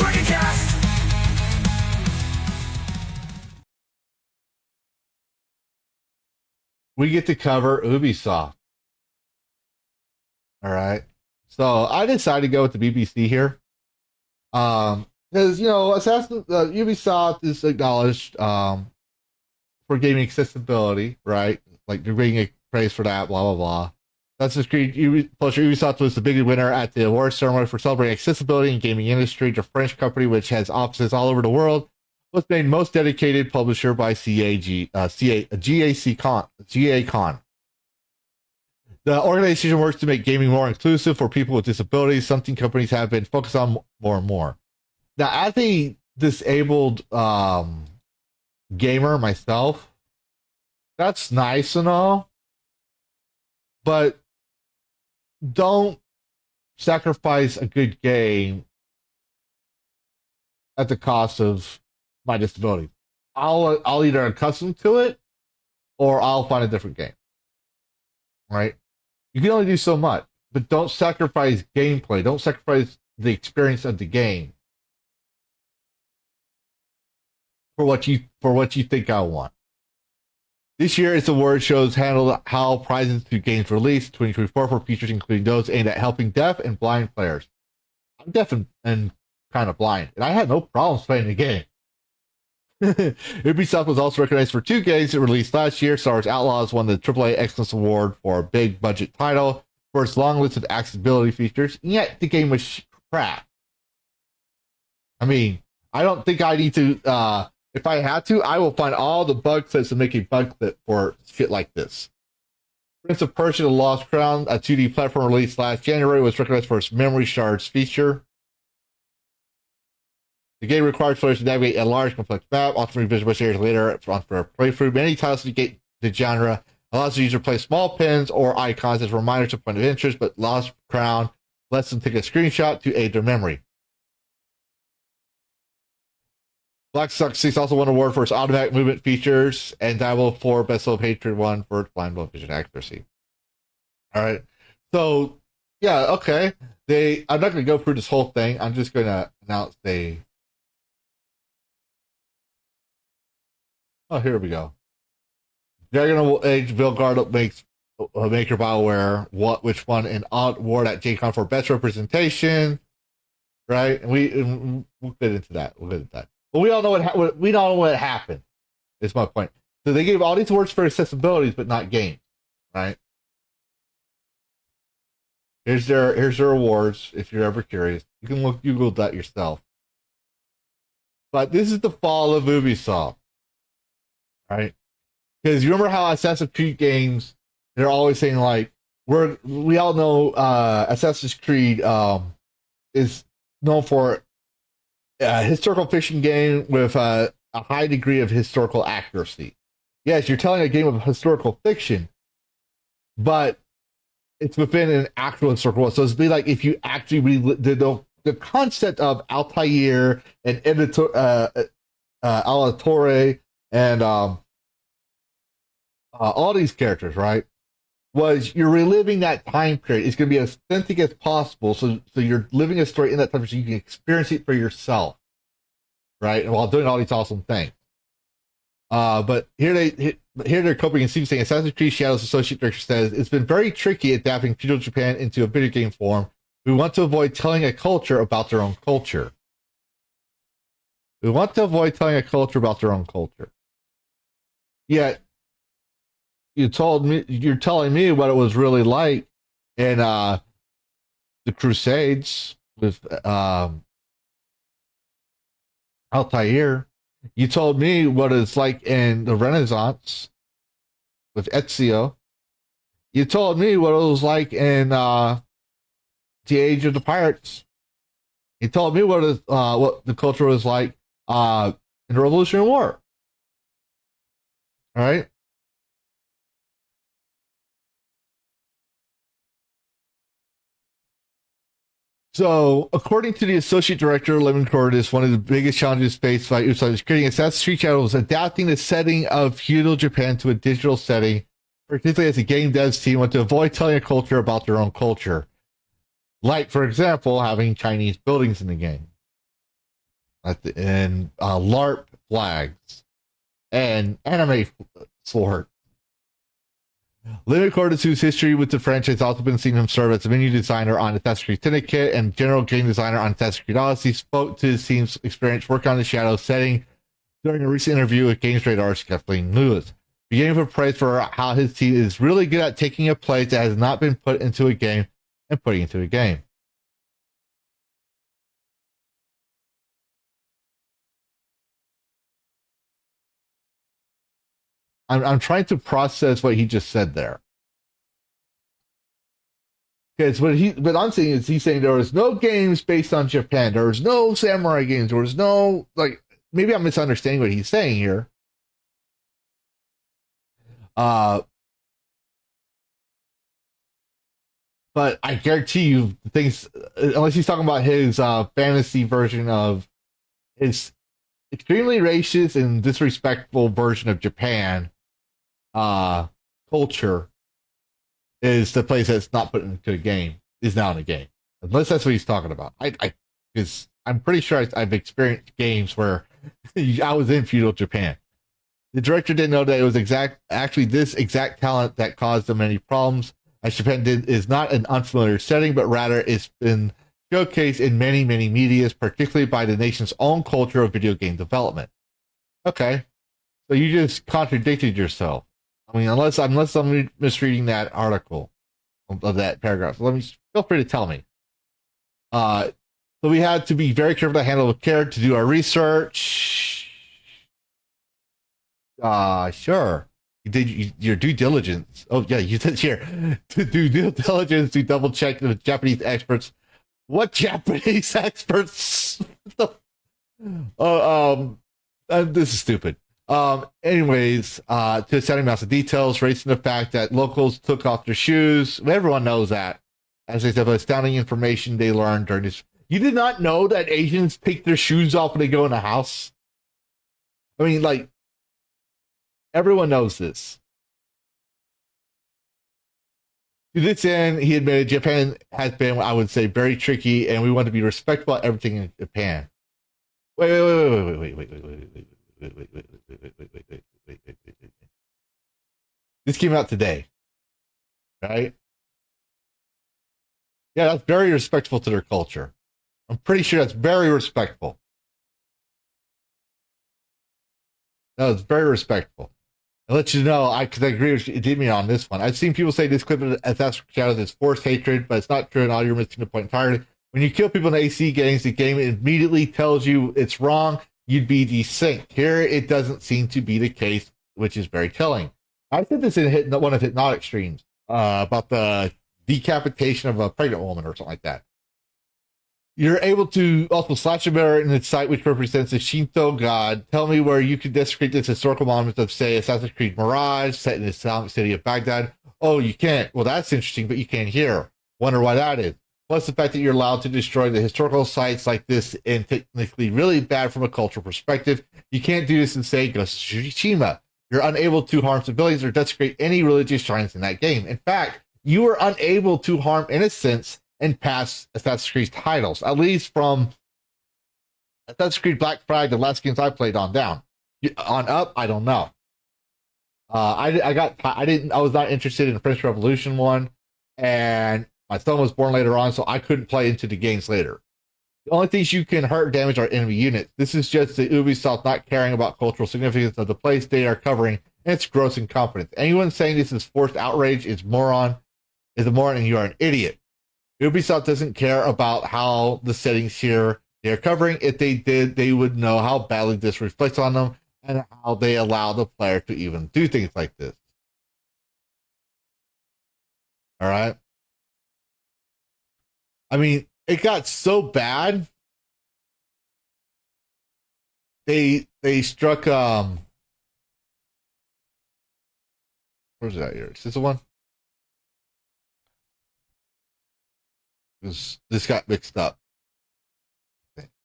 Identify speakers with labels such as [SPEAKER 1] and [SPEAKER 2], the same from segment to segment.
[SPEAKER 1] Dragoncast.
[SPEAKER 2] We get to cover Ubisoft. All right. So I decided to go with the BBC here. Because, Ubisoft is acknowledged for gaming accessibility, right? Like, they're being praised for that, blah, blah, blah. Assassin's Creed plus Ubisoft was the biggest winner at the awards ceremony for celebrating accessibility in gaming industry. The French company, which has offices all over the world, was named most dedicated publisher by GAC Con. The organization works to make gaming more inclusive for people with disabilities, something companies have been focused on more and more. Now, as a disabled gamer myself, that's nice and all, but don't sacrifice a good game at the cost of my disability. I'll either accustom to it or I'll find a different game. Right? You can only do so much, but don't sacrifice gameplay. Don't sacrifice the experience of the game for what you think I want. This year's award shows handled how prizes to games released 2024 for features including those aimed at helping deaf and blind players. I'm deaf and kind of blind, and I had no problems playing the game. Ubisoft was also recognized for 2 games that released last year. Star Wars Outlaws won the AAA Excellence Award for a big budget title for its long list of accessibility features, and yet the game was crap. I mean, I don't think I need to, if I had to, I will find all the bug clips and make a bug clip for shit like this. Prince of Persia: The Lost Crown, a 2D platform released last January, was recognized for its memory shards feature. The game requires players to navigate a large, complex map, ultimately visible areas later for a playthrough. Many titles to get the genre allows the user to place small pins or icons as reminders of point of interest, but Lost Crown lets them take a screenshot to aid their memory. Black Sox 6 also won an award for its automatic movement features, and Diablo 4 Best of Hatred won for its blind vision accuracy. All right. So, yeah, okay. I'm not going to go through this whole thing. I'm just going to announce Oh, here we go. Dragon Age Vilgard makes Maker BioWare which won an award at J-Con for best representation, right? And we'll get into that. But we all know what happened. Is my point. So they gave all these awards for accessibilities, but not games, right? Here's their awards. If you're ever curious, you can Google that yourself. But this is the fall of Ubisoft, right? Because you remember how Assassin's Creed games, they're always saying like, we all know Assassin's Creed is known for a historical fiction game with a high degree of historical accuracy. Yes, you're telling a game of historical fiction, but it's within an actual historical world. So it'd be like if you actually the concept of Altair and Alatorre and all these characters, right? Was you're reliving that time period. It's going to be as authentic as possible. So you're living a story in that time so you can experience it for yourself, right? And while doing all these awesome things. But here they're coping and saying Assassin's Creed Shadows Associate Director says it's been very tricky adapting feudal Japan into a video game form. We want to avoid telling a culture about their own culture. Yet you're telling me what it was really like in the Crusades with Altair. You told me what it's like in the Renaissance with Ezio. You told me what it was like in the Age of the Pirates. You told me what the culture was like in the Revolutionary War. All right. So, according to the associate director, Lemon Cordes, one of the biggest challenges faced by Ubisoft is creating Assassin's Creed Shadows, adapting the setting of feudal Japan to a digital setting, particularly as a game devs team want to avoid telling a culture about their own culture. Like, for example, having Chinese buildings in the game. and LARP flags and anime sword. Limited Quarters, whose history with the franchise has also been seen him serve as a menu designer on Assassin's Creed Syndicate and general game designer on Assassin's Creed Odyssey, spoke to his team's experience working on the Shadow setting during a recent interview with Games Radar's Kathleen Lewis, beginning with praise for how his team is really good at taking a place that has not been put into a game and putting it into a game. I'm trying to process what he just said there. Because what I'm saying is he's saying there was no games based on Japan. There was no samurai games. There was no, like, maybe I'm misunderstanding what he's saying here. But I guarantee you things, unless he's talking about his fantasy version of his extremely racist and disrespectful version of Japan culture, is the place that's not put into a game is now in a game, unless that's what he's talking about. Because I'm pretty sure I've experienced games where I was in feudal Japan. The director didn't know that it was actually this exact talent that caused them many problems. As Japan is not an unfamiliar setting, but rather it's been showcased in many, many medias, particularly by the nation's own culture of video game development. Okay, so you just contradicted yourself. I mean, unless I'm misreading that article of that paragraph, feel free to tell me. So we had to be very careful to handle with care to do our research. Sure. You did your due diligence. Oh yeah, you did here to do due diligence to double check the Japanese experts. What Japanese experts? This is stupid. Anyways, to setting amounts of details, raising the fact that locals took off their shoes. Everyone knows that. As they said, astounding information they learned during this. You did not know that Asians take their shoes off when they go in a house? I mean, like, everyone knows this. To this end, he admitted Japan has been, I would say, very tricky, and we want to be respectful of everything in Japan. Wait. This came out today, right? Yeah, that's very respectful to their culture. I'm pretty sure that's very respectful. That was very respectful. I'll let you know, because I agree with Jimmy on this one. I've seen people say this clip of Assassin's Creed Shadows is forced hatred, but it's not true, and all you're missing the point entirely. When you kill people in AC games, the game immediately tells you it's wrong. You'd be desynced. Here, it doesn't seem to be the case, which is very telling. I said this in one of Hypnotic streams about the decapitation of a pregnant woman or something like that. You're able to also slash a mirror in the site which represents the Shinto god. Tell me where you could desecrate this historical monument of, say, Assassin's Creed Mirage, set in the Islamic city of Baghdad. Oh, you can't. Well, that's interesting, but you can't here. Wonder why that is. Plus the fact that you're allowed to destroy the historical sites like this and technically really bad from a cultural perspective. You can't do this in, say, Ghost of Tsushima. You're unable to harm civilians or desecrate any religious shrines in that game. In fact, you were unable to harm innocents in past Assassin's Creed titles, at least from Assassin's Creed Black Flag, the last games I played on down. On up, I don't know. I was not interested in the French Revolution one, and my son was born later on, so I couldn't play into the games later. The only things you can hurt and damage are enemy units. This is just the Ubisoft not caring about cultural significance of the place they are covering, and it's gross incompetence. Anyone saying this is forced outrage is a moron, and you are an idiot. Ubisoft doesn't care about how the settings here they're covering. If they did, they would know how badly this reflects on them and how they allow the player to even do things like this. All right. I mean, it got so bad. They struck where's that here? Is this the one? This got mixed up.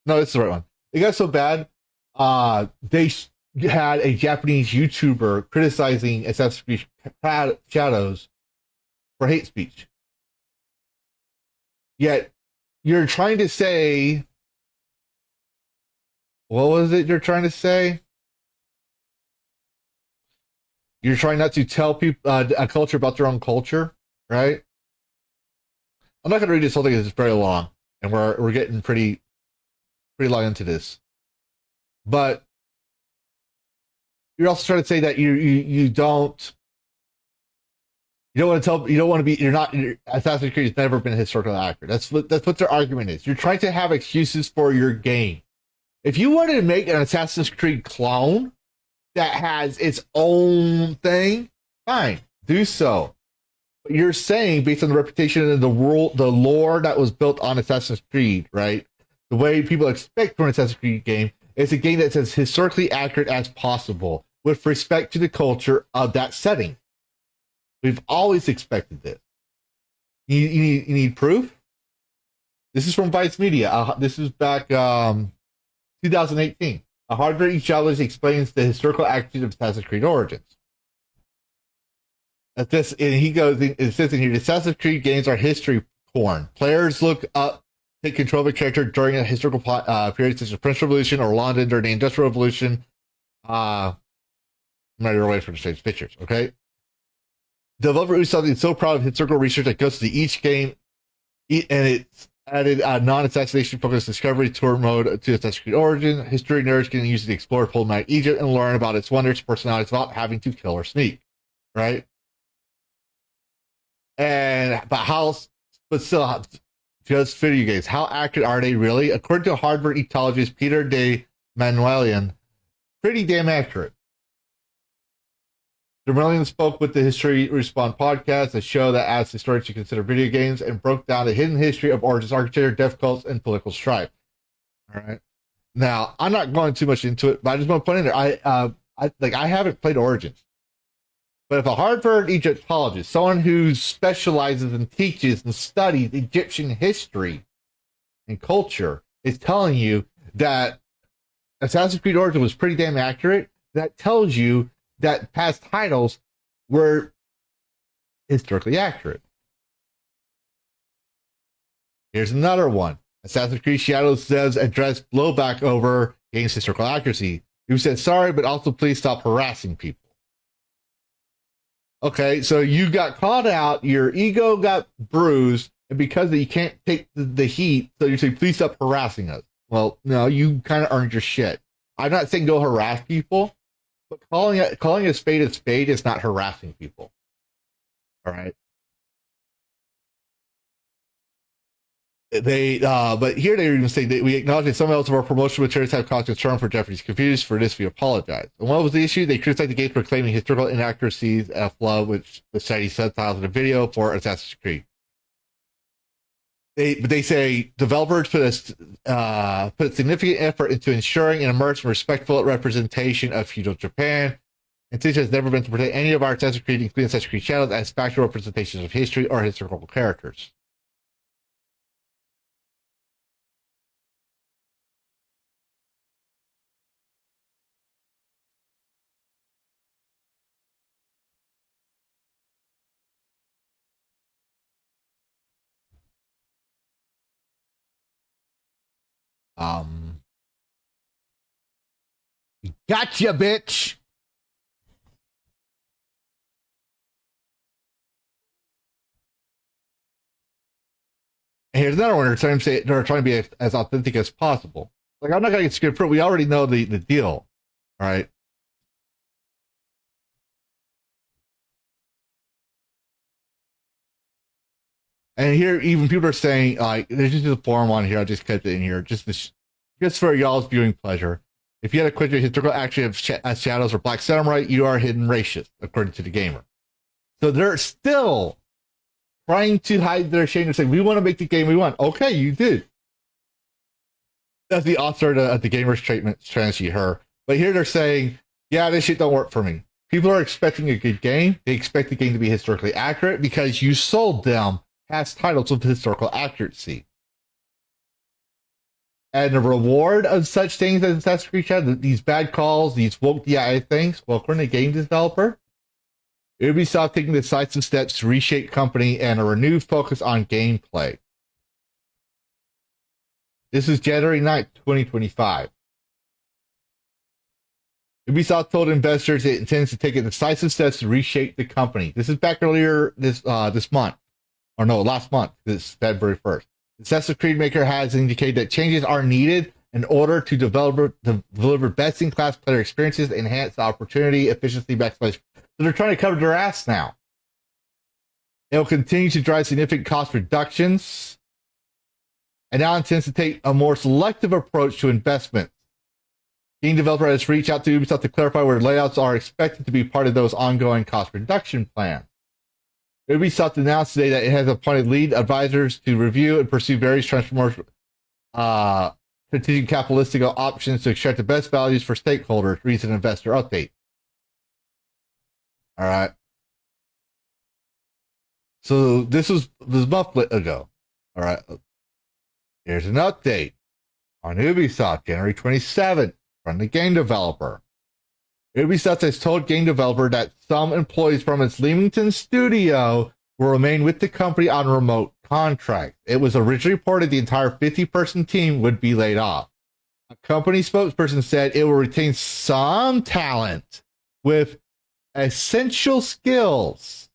[SPEAKER 2] No, it's the right one. It got so bad. They had a Japanese YouTuber criticizing Assassin's Creed Shadows for hate speech. Yet you're trying to say What was it you're trying to say? You're trying not to tell people a culture about their own culture, right? I'm not going to read this whole thing because it's very long, and we're getting pretty long into this. But you're also trying to say that you don't want to tell you don't want to be you're not Assassin's Creed has never been historically accurate. That's what their argument is. You're trying to have excuses for your game. If you wanted to make an Assassin's Creed clone that has its own thing, fine, do so. But you're saying based on the reputation and the world, the lore that was built on Assassin's Creed, right? The way people expect from an Assassin's Creed game is a game that's as historically accurate as possible with respect to the culture of that setting. We've always expected this. You need proof? This is from Vice Media. This is back 2018. A hard-hitting challenge explains the historical accuracy of Assassin's Creed Origins. And he goes, it says in here, Assassin's Creed games are history porn. Players look up, take control of a character during a historical period such as the French Revolution or London during the Industrial Revolution. I'm not away from strange pictures, okay? Developer Ubisoft is so proud of historical research that goes to each game, and it's added a non-assassination focused discovery tour mode to Assassin's Creed Origin. History nerds can use it to explore problematic Egypt and learn about its wonders, personalities, without having to kill or sneak, right? But still, just video games. How accurate are they really? According to Harvard ethologist Peter de Manuelian, pretty damn accurate. Dermelian spoke with the History Respawn podcast, a show that asks historians to consider video games and broke down the hidden history of Origins architecture, death cults, and political strife. All right. Now, I'm not going too much into it, but I just want to put in there. I haven't played Origins, but if a Harvard Egyptologist, someone who specializes and teaches and studies Egyptian history and culture, is telling you that Assassin's Creed Origins was pretty damn accurate, that tells you that past titles were historically accurate. Here's another one. Assassin's Creed Shadows says address blowback over game's historical accuracy. You said sorry, but also please stop harassing people. Okay, so you got called out, your ego got bruised, and because you can't take the heat, so you're saying please stop harassing us. Well, no, you kind of earned your shit. I'm not saying go harass people, but calling a spade is not harassing people. All right. But here they even say that we acknowledge that some elements of our promotional materials have caused concern for Japanese confused. For this, we apologize. And what was the issue? They criticized the game for claiming historical inaccuracies, flaw, which the shiny subtitles in the video for Assassin's Creed. They say developers put significant effort into ensuring an immersive and respectful representation of feudal Japan. And since has never been to portray any of our Assassin's Creed, including Assassin's Creed Shadows, as factual representations of history or historical characters. Gotcha, bitch. And here's another one. They're trying to be as authentic as possible. Like, I'm not going to get script proof. We already know the deal. All right. And here, even people are saying, like, there's just a forum on here. I just kept it in here. Just for y'all's viewing pleasure. If you had a question historical action of Shadows or Black Samurai, you are a hidden racist, according to the gamer. So they're still trying to hide their shame and say, we want to make the game we want. Okay, you did. That's the author of the gamer's treatment strategy, her. But here they're saying, yeah, this shit don't work for me. People are expecting a good game. They expect the game to be historically accurate because you sold them past titles with historical accuracy. And the reward of such things as Assassin's Creed Shadows, these bad calls, these woke DI things, well, according to game developer, Ubisoft taking decisive steps to reshape company and a renewed focus on gameplay. This is January 9th, 2025. Ubisoft told investors it intends to take decisive steps to reshape the company. This is back earlier this month, or no, last month, this February 1st. The Assassin's Creed maker has indicated that changes are needed in order to deliver best-in-class player experiences, enhance the opportunity, efficiency, maximize. So they're trying to cover their ass now. It will continue to drive significant cost reductions, and now intends to take a more selective approach to investment. Game developer has reached out to Ubisoft to clarify where layoffs are expected to be part of those ongoing cost reduction plans. Ubisoft announced today that it has appointed lead advisors to review and pursue various transformational strategic capitalistic options to extract the best values for stakeholders. Recent investor update. All right. So this was this month ago. All right. Here's an update on Ubisoft, January 27th, from the game developer. Ubisoft has told game developer that some employees from its Leamington studio will remain with the company on remote contracts. It was originally reported the entire 50-person team would be laid off. A company spokesperson said it will retain some talent with essential skills.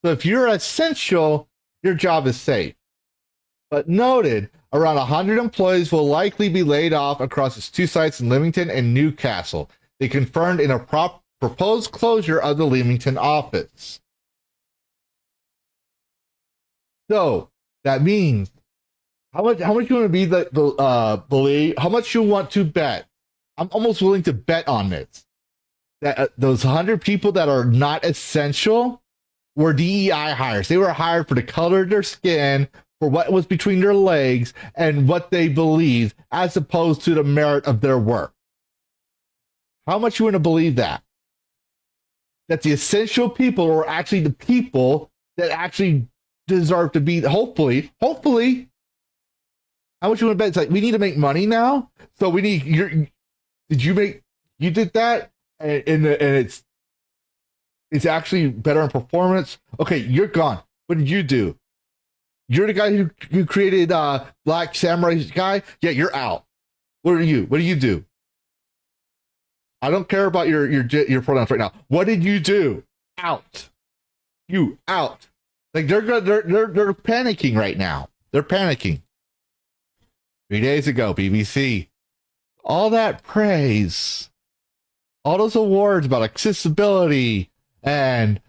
[SPEAKER 2] So if you're essential, your job is safe. But noted, around 100 employees will likely be laid off across its two sites in Leamington and Newcastle. They confirmed in a proposed closure of the Leamington office. So that means how much you want to be believe? How much you want to bet? I'm almost willing to bet on this that those 100 people that are not essential were DEI hires. They were hired for the color of their skin, for what was between their legs, and what they believed, as opposed to the merit of their work. How much you want to believe that? That the essential people are actually the people that actually deserve to be, hopefully. How much you want to bet? It's like, we need to make money now. So we need you did that and it's actually better in performance. Okay, you're gone. What did you do? You're the guy who created Black Samurai guy? Yeah, you're out. What are you? What do you do? I don't care about your pronouns right now. What did you do? Out. You out. Like they're panicking right now. They're panicking. 3 days ago, BBC. All that praise. All those awards about accessibility and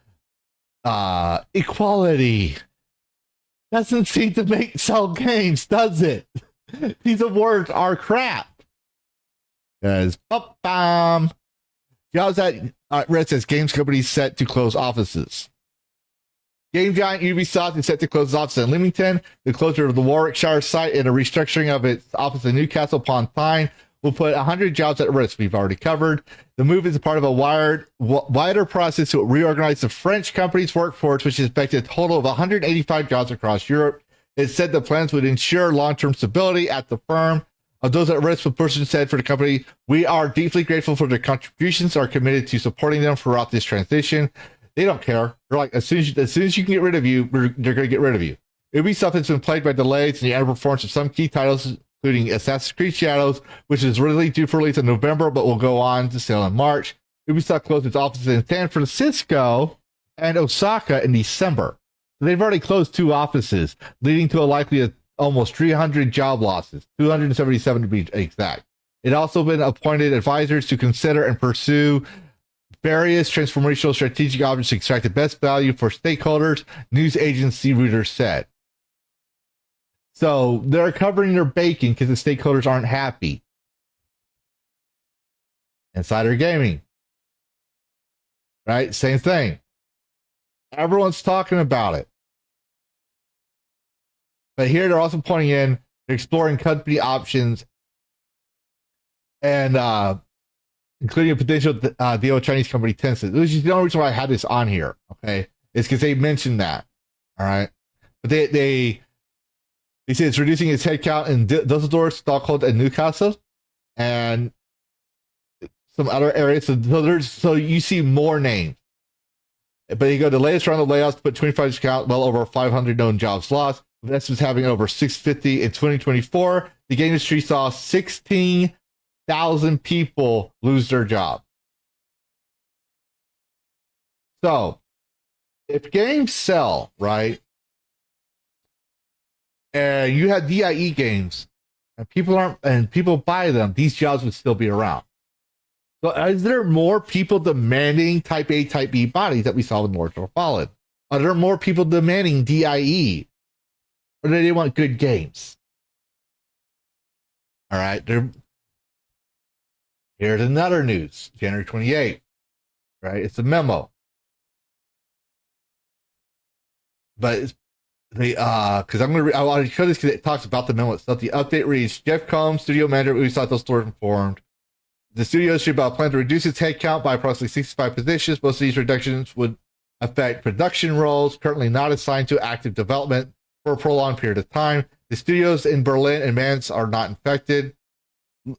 [SPEAKER 2] equality doesn't seem to sell games, does it? These awards are crap. Because jobs at Red says games companies set to close offices. Game giant Ubisoft is set to close its office in Leamington. The closure of the Warwickshire site and a restructuring of its office in Newcastle upon Tyne will put 100 jobs at risk. We've already covered. The move is a part of a wider process to reorganize the French company's workforce, which has affected a total of 185 jobs across Europe. It said the plans would ensure long-term stability at the firm. Of those at risk, the person said for the company, we are deeply grateful for their contributions, are committed to supporting them throughout this transition. They don't care. They're like, as soon as you can get rid of you, they're going to get rid of you. Ubisoft has been plagued by delays in the underperformance of some key titles, including Assassin's Creed Shadows, which is really due for release in November, but will go on to sale in March. Ubisoft closed its offices in San Francisco and Osaka in December. So they've already closed 2 offices, leading to a likely almost 300 job losses, 277 to be exact. It also been appointed advisors to consider and pursue various transformational strategic options to extract the best value for stakeholders, news agency Reuters said. So they're covering their bacon because the stakeholders aren't happy. Insider gaming. Right? Same thing. Everyone's talking about it. But here they're also pointing in, exploring company options and including a potential deal with Chinese company Tencent. Which is the only reason why I had this on here. Okay, it's because they mentioned that. All right, but they say it's reducing its headcount in Dusseldorf, Stockholm, and Newcastle, and some other areas. So you see more names. But you go the latest round of layoffs, put 25 count, well over 500 known jobs lost. Investors having over 650 in 2024. The game industry saw 16 100,000 people lose their job. So, if games sell, right, and you have DIE games, and people buy them, these jobs would still be around. So, is there more people demanding Type A, Type B bodies that we saw with Mortal Fallen? Are there more people demanding DIE, or do they want good games? All right, here's another news, January 28th. Right, it's a memo. But it's because I want to show this because it talks about the memo itself. The update reads: Jeff Combs, studio manager of Ubisoft, those stores informed the studio should plan to reduce its headcount by approximately 65 positions. Most of these reductions would affect production roles currently not assigned to active development for a prolonged period of time. The studios in Berlin and Mainz are not infected.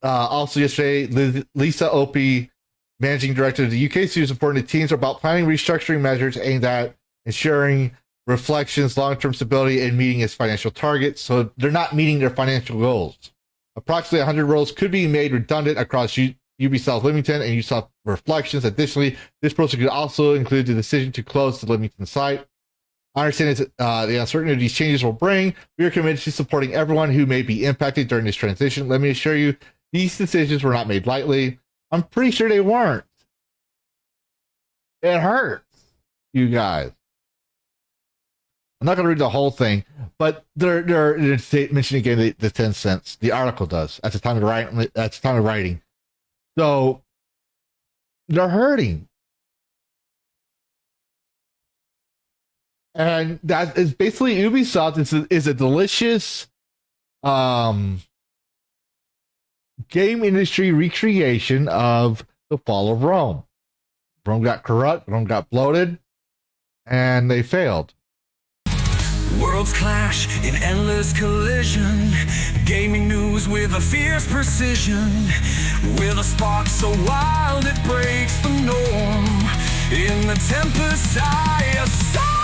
[SPEAKER 2] Also, yesterday, Lisa Opie, managing director of the UK studios, informed the teams about planning restructuring measures aimed at ensuring Reflection's long-term stability and meeting its financial targets. So they're not meeting their financial goals. Approximately 100 roles could be made redundant across Ubisoft Leamington and Ubisoft Reflections. Additionally, this process could also include the decision to close the Leamington site. I understand the uncertainty these changes will bring. We are committed to supporting everyone who may be impacted during this transition. Let me assure you, these decisions were not made lightly. I'm pretty sure they weren't. It hurts, you guys. I'm not going to read the whole thing, but they're mentioning again the 10 cents. The article does at the time of writing. So they're hurting, and that is basically Ubisoft is a delicious game industry recreation of the fall of Rome. Rome got corrupt, Rome got bloated, and they failed.
[SPEAKER 1] Worlds clash in endless collision. Gaming news with a fierce precision. With a spark so wild it breaks the norm. In the tempest I assault.